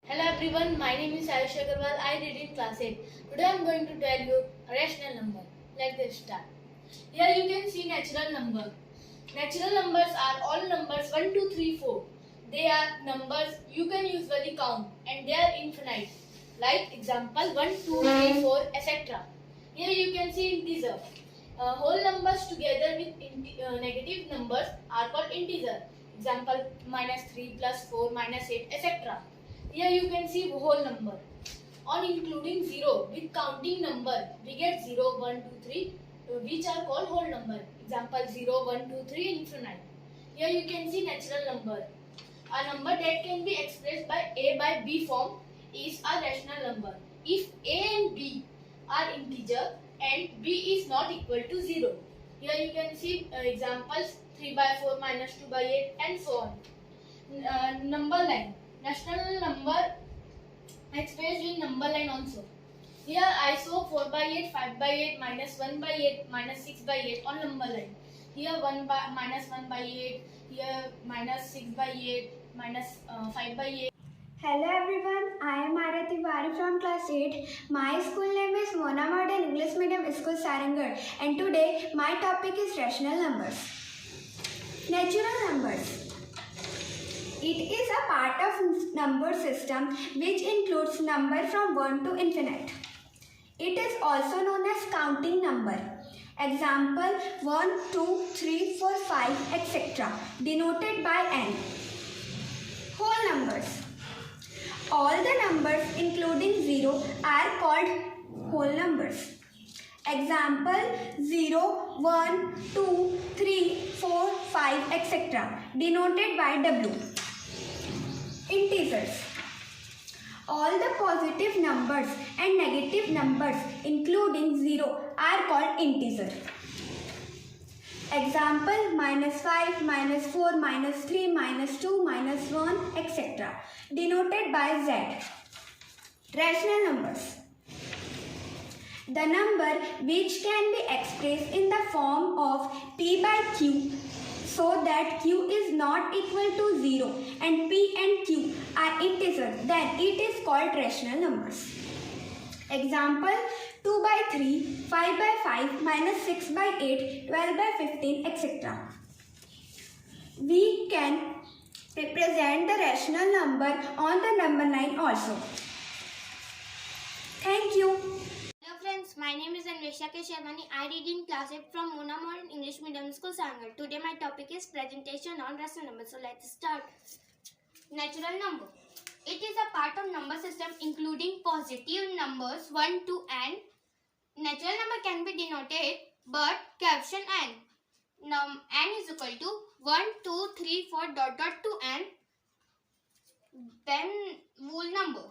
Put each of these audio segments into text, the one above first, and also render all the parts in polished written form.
Hello everyone, my name is Ayush Agarwal. I read in class 8. Today I am going to tell you a rational number. Let's start. Here you can see natural number. Natural numbers are all numbers 1, 2, 3, 4. They are numbers you can usually count and they are infinite. Like example 1, 2, 3, 4, etc. Here you can see integer. Whole numbers together with negative numbers are called integer. Example minus 3 plus 4 minus 8 etc. Here you can see whole number. On including 0 with counting number, we get 0, 1, 2, 3 which are called whole number. Example 0, 1, 2, 3 infinite. Here you can see natural number. A number that can be expressed by A by B form is a rational number. If A and B are integer and B is not equal to 0. Here you can see examples 3 by 4 minus 2 by 8 and so on. Number line. Rational number expressed in number line also. Here I saw 4 by 8, 5 by 8, minus 1 by 8, minus 6 by 8 on number line. Here minus 1 by 8, here minus 6 by 8, minus 5 by 8. Hello everyone, I am Arya Tiwari from class 8. My school name is Mona Modern English Medium School Sarangarh, and today my topic is rational numbers. Natural numbers. It is a part of number system which includes number from 1 to infinite. It is also known as counting number. Example 1, 2, 3, 4, 5, etc. denoted by n. Whole numbers. All the numbers including 0 are called whole numbers. Example 0, 1, 2, 3, 4, 5, etc. denoted by W. Integers. All the positive numbers and negative numbers including 0 are called integer. Example minus 5, minus 4, minus 3, minus 2, minus 1, etc. denoted by Z. Rational numbers. The number which can be expressed in the form of P by Q so that Q is not equal to 0 and P and Q are integers, then it is called rational numbers. Example 2 by 3, 5 by 5, minus 6 by 8, 12 by 15, etc. We can represent the rational number on the number line also. Thank you. Hello friends, my name is Anvesha K. Sharmani. I read in class 8 from Mona Modern English Medium School, Sarangarh. Today my topic is presentation on rational numbers. So let's start. Natural number. It is a part of number system including positive numbers 1 to n. Natural number can be denoted but caption n. N is equal to 1, 2, 3, 4 to n. Then whole number.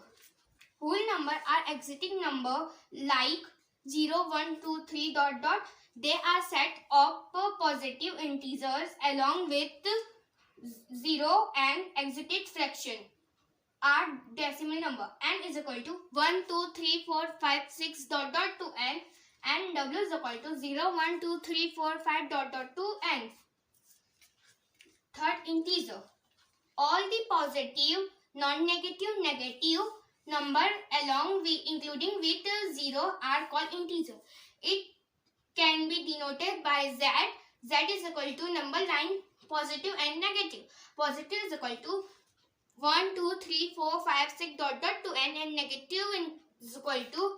Whole number are exiting number like 0, 1, 2, 3 . They are set of positive integers along with 0 and exited fraction are decimal number. N is equal to 1, 2, 3, 4, 5, 6 to n and W is equal to 0, 1, 2, 3, 4, 5 to n. Third, integer. All the positive, non-negative, negative number along with including with 0 are called integer. It can be denoted by Z. Z is equal to number line positive and negative. Positive is equal to 1, 2, 3, 4, 5, 6 to n and negative is equal to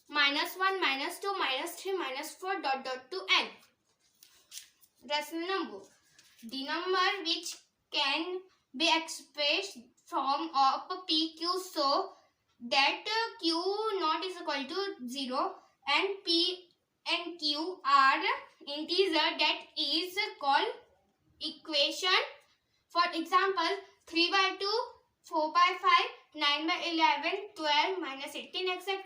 minus 1, minus 2, minus 3, minus 4 to n. Rational number. The number which can be expressed from of PQ so that Q not is equal to 0 and P and Q are integer, that is called equation. For example 3 by 2, 4 by 5, 9 by 11, 12, minus 18, etc.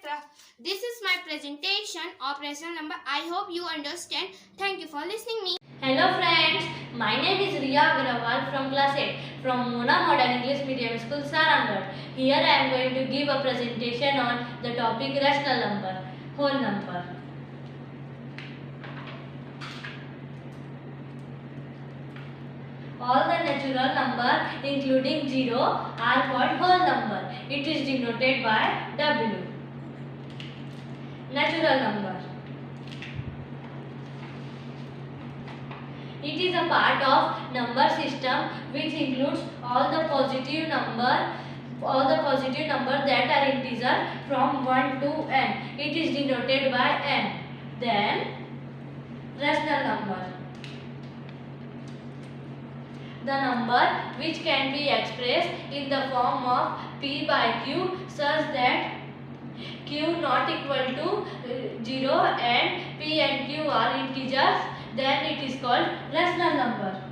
This is my presentation of rational number. I hope you understand. Thank you for listening me. Hello friends, my name is Riya Agrawal from class 8 from Mona Modern English Medium School, Sarangarh. Here I am going to give a presentation on the topic rational number, whole number. All the natural number including 0 are called whole number. It is denoted by W. Natural number. It is a part of number system which includes all the positive number that are integer from 1 to n. It is denoted by n. Then rational number. The number which can be expressed in the form of p by q such that q not equal to 0 and p and q are integers, then it is called rational number.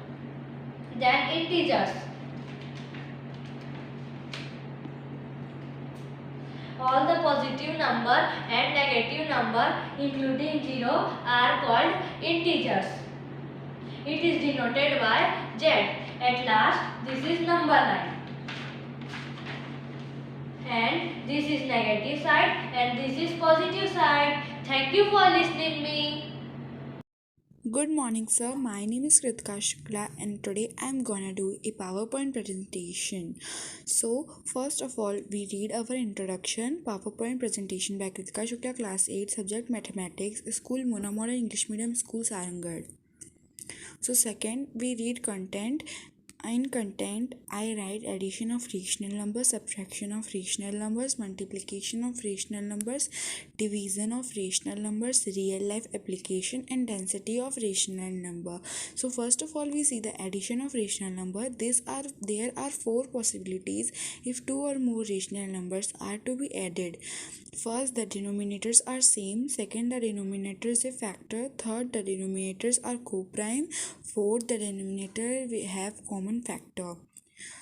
Then integers. All the positive number and negative number including 0 are called integers. It is denoted by Z. At last, this is number line. And this is negative side and this is positive side. Thank you for listening me. Good morning, sir. My name is Kritika Shukla and today I am gonna do a PowerPoint presentation. So, first of all, we read our introduction, PowerPoint presentation by Kritika Shukla, Class 8, Subject Mathematics, School Mona Model English Medium School, Sarangarh. So, second, we read content. In content, I write addition of rational numbers, subtraction of rational numbers, multiplication of rational numbers, division of rational numbers, real life application and density of rational number. So first of all, we see the addition of rational number. There are four possibilities if two or more rational numbers are to be added. First, the denominators are same. Second, the denominator is a factor. Third, the denominators are co-prime. Fourth, the denominator we have common factor.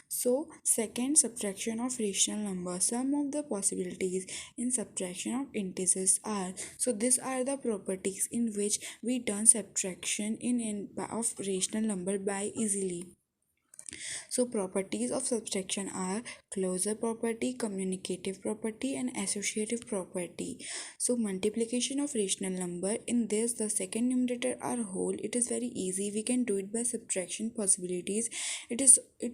So, second, subtraction of rational number. Some of the possibilities in subtraction of integers are, so these are the properties in which we done subtraction of rational number by easily. So properties of subtraction are closure property, communicative property and associative property. So multiplication of rational number, in this the second numerator are whole. It is very easy, we can do it by subtraction possibilities. It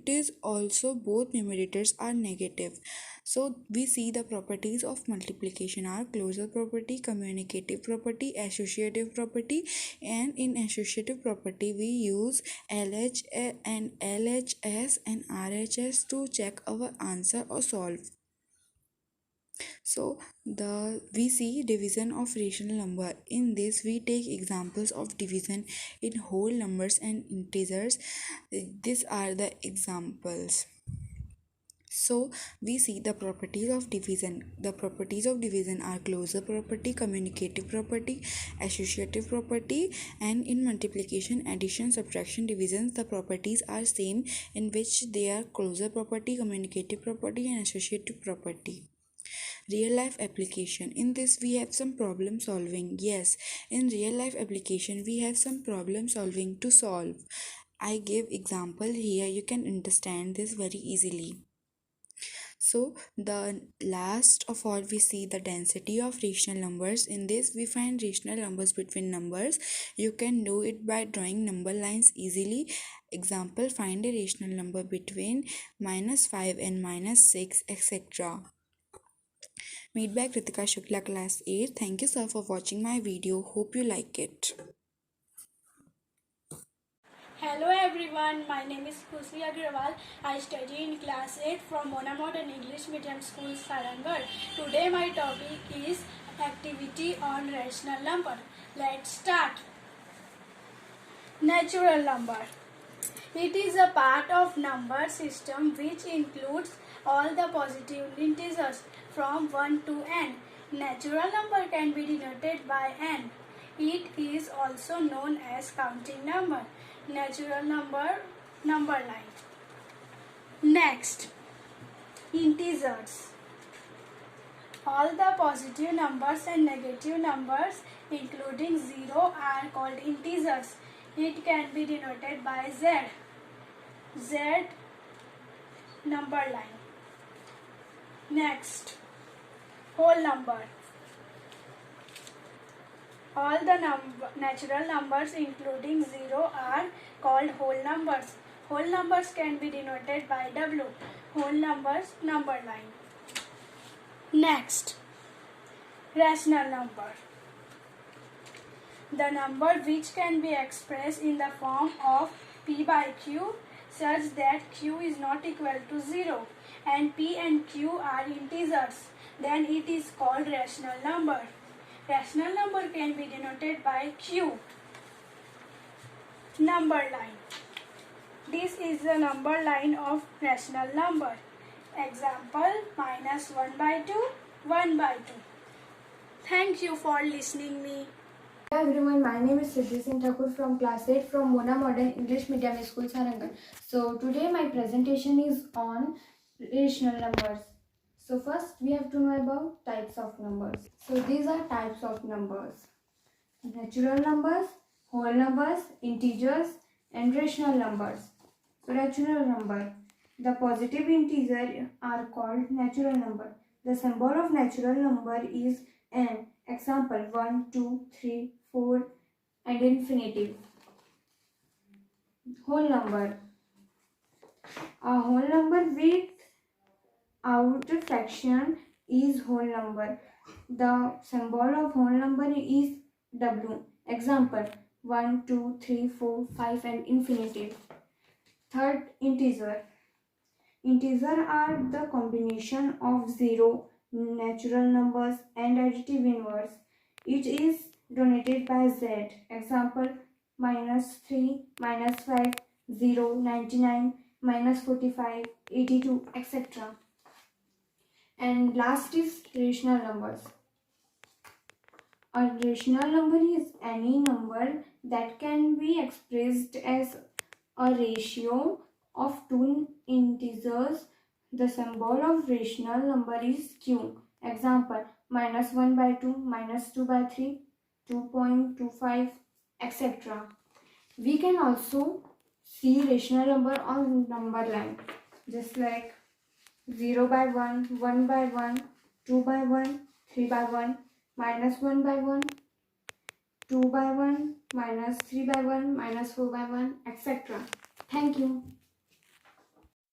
is also both numerators are negative. So we see the properties of multiplication are closure property, communicative property, associative property, and in associative property we use LHS and RHS to check our answer or solve. So we see division of rational number. In this we take examples of division in whole numbers and integers. These are the examples. So we see the properties of division. The properties of division are closure property, communicative property, associative property, and in multiplication, addition, subtraction, division, the properties are same, in which they are closure property, communicative property, and associative property. Real life application. In this we have some problem solving. Yes, in real life application we have some problem solving to solve. I give example here, you can understand this very easily. So the last of all, we see the density of rational numbers. In this we find rational numbers between numbers. You can do it by drawing number lines easily. Example, find a rational number between -5 and -6, etc. Made by Kritika Shukla, Class 8. Thank you, sir, for watching my video. Hope you like it. Hello everyone, my name is Khushi Agrawal. I study in class 8 from Mona Model English Medium School, Sarangarh. Today my topic is activity on rational number. Let's start. Natural number. It is a part of number system which includes all the positive integers from 1 to n. Natural number can be denoted by n. It is also known as counting number. Natural number line. Next, integers. All the positive numbers and negative numbers including 0 are called integers. It can be denoted by Z. Z number line. Next, whole number. All the natural numbers including 0 are called whole numbers. Whole numbers can be denoted by W. Whole numbers number line. Next, rational number. The number which can be expressed in the form of P by Q such that Q is not equal to 0 and P and Q are integers, then it is called rational number. Rational number can be denoted by Q. Number line. This is the number line of rational number. Example, minus 1 by 2, 1 by 2. Thank you for listening me. Hi everyone, my name is Siddhi Singh Thakur from class 8 from Mona Modern English Medium School, Sarangan. So today my presentation is on rational numbers. So first we have to know about types of numbers. So these are types of numbers: natural numbers, whole numbers, integers, and rational numbers. So natural number. The positive integers are called natural number. The symbol of natural number is n. Example 1, 2, 3, 4 and infinitive. Whole number. A whole number without fraction is whole number. The symbol of whole number is W. Example 1, 2, 3, 4, 5 and infinitive. Third, integer. Integers are the combination of zero, natural numbers and additive inverse. Each is denoted by Z. Example, -3, -5, 0, 99, -45, 82, etc. And last is rational numbers. A rational number is any number that can be expressed as a ratio of two integers. The symbol of rational number is Q. Example, -1 by 2, -2 by 3, 2.25, etc. We can also see rational number on number line, just like 0 by 1, 1 by 1, 2 by 1, 3 by 1, -1 by 1, 2 by 1, -3 by 1, -4 by 1, etc. Thank you.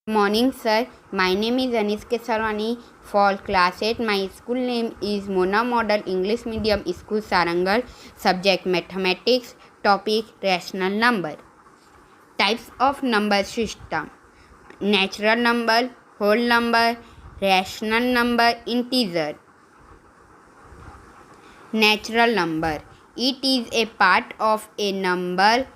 Morning sir, my name is Anis Kesarwani for class 8. My school name is Mona Model English Medium School, Sarangal. Subject mathematics. Topic rational number. Types of number system: natural number, whole number, rational number, integer. Natural number. It is a part of a number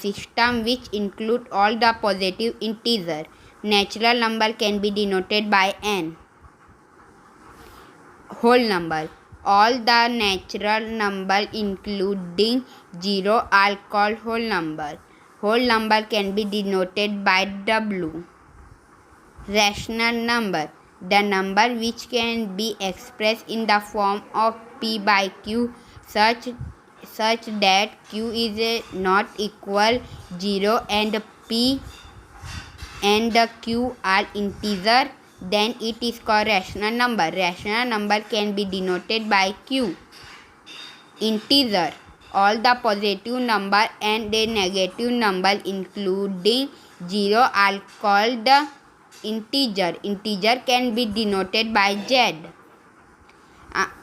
system which includes all the positive integers. Natural number can be denoted by n. Whole number. All the natural number including 0 are called whole number. Whole number can be denoted by W. Rational number. The number which can be expressed in the form of P by Q such that Q is not equal 0 and P and the Q are integer, then it is called rational number. Rational number can be denoted by Q. Integer. All the positive number and the negative number including 0 are called the integer. Integer can be denoted by Z.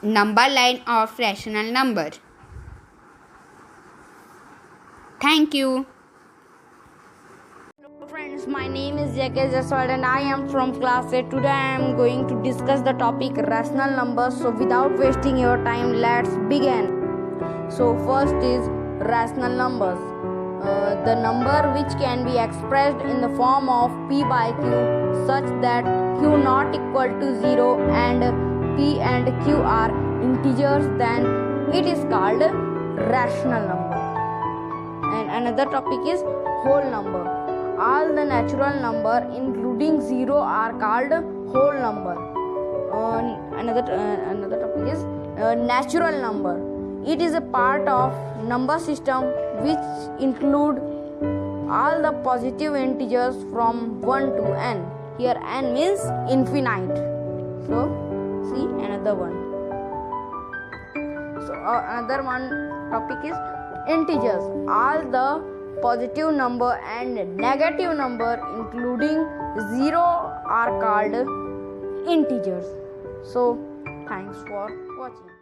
Number line of rational number. Thank you. Hello friends, my name is J.K. Jaswal and I am from class 8. Today I am going to discuss the topic rational numbers. So without wasting your time, let's begin. So first is rational numbers. The number which can be expressed in the form of P by Q such that Q not equal to 0 and P and Q are integers, then it is called rational number. And another topic is whole number. All the natural number including 0 are called whole number. Another topic is natural number. It is a part of number system which include all the positive integers from 1 to n. Here n means infinite. So see another one. So another one topic is integers. All the positive number and negative number including 0 are called integers. So thanks for watching.